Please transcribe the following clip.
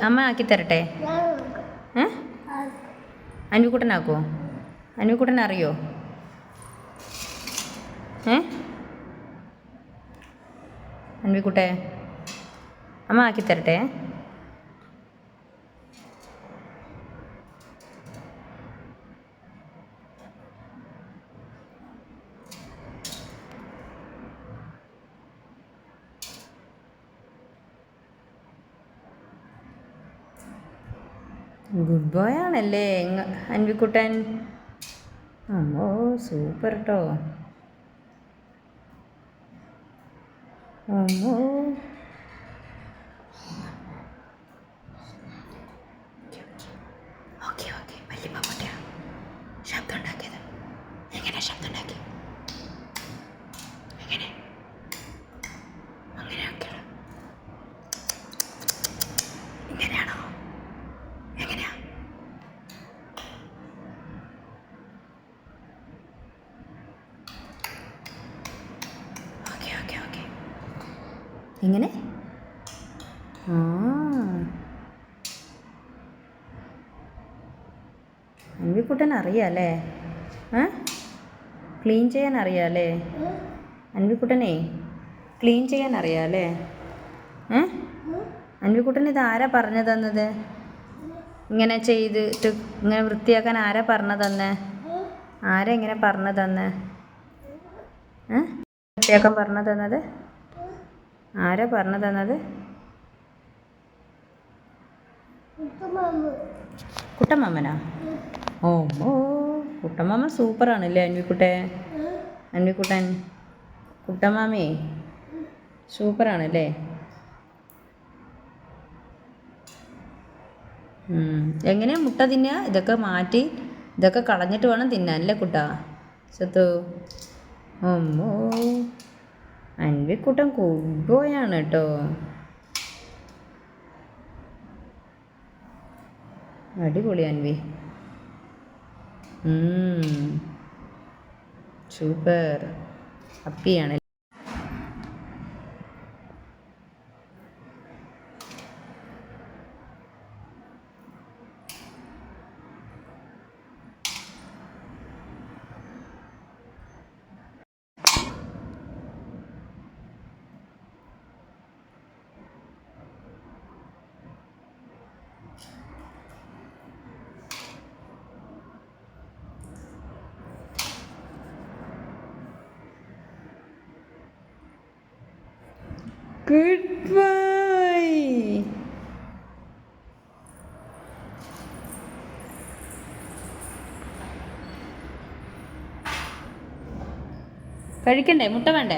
അമ്മ ആക്കി തരട്ടെ? ഏ അൻവിക്കുട്ടനാക്കുമോ? അൻവിക്കുട്ടൻ അറിയോ? ഏ അൻവിക്കുട്ടേ, അമ്മ ആക്കി തരട്ടെ? ഗുഡ് ബോയ് ആണല്ലേ അൻവിക്കുട്ടൻ. അമ്മോ സൂപ്പർ കേട്ടോ. അമ്മോ ഓക്കെ ഓക്കെ വലിയ പാപ്പട്ടിയാ ശബ്ദം ഉണ്ടാക്കിയത്. എങ്ങനെ ശബ്ദം ഉണ്ടാക്കി? എങ്ങനെ? അങ്ങനെ ആക്കിയത് ഇങ്ങനെയാണോ? എങ്ങനെയാ? ഓക്കെ ഓക്കെ ഓക്കെ എങ്ങനെ? ആ അൻവിക്കുട്ടൻ അറിയാമല്ലേ? ക്ലീൻ ചെയ്യാൻ അറിയാമല്ലേ അൻവിക്കുട്ടനെ? ക്ലീൻ ചെയ്യാൻ അറിയാമല്ലേ? അൻവിക്കുട്ടൻ ഇത് ആരാ പറഞ്ഞു തന്നത്? ഇങ്ങനെ ചെയ്തിട്ട് ഇങ്ങനെ വൃത്തിയാക്കാൻ ആരാ പറഞ്ഞു തന്നെ? ആരാ ഇങ്ങനെ പറഞ്ഞു തന്നെ? വൃത്തിയാക്കാൻ പറഞ്ഞു തന്നത് ആരാ പറഞ്ഞു തന്നത്? കുട്ടമ്മനാ? ഓ കുട്ടമ്മ സൂപ്പറാണല്ലേ അൻവിക്കുട്ടൻ. കുട്ടമ്മാമേ സൂപ്പറാണല്ലേ. എങ്ങനെയാ മുട്ട തിന്നുക? ഇതൊക്കെ മാറ്റി ഇതൊക്കെ കളഞ്ഞിട്ട് വേണം തിന്നാൻ അല്ലേ കുട്ടാ സത്തു? അമ്മോ അൻവിക്കുട്ടൻ ഗുഡ് ബോയ് ആണ് കേട്ടോ. അടിപൊളി അൻവി. സൂപ്പർ ഹാപ്പിയാണ്. Good bye. കഴിക്കണ്ടേ? മുട്ട വേണ്ടേ?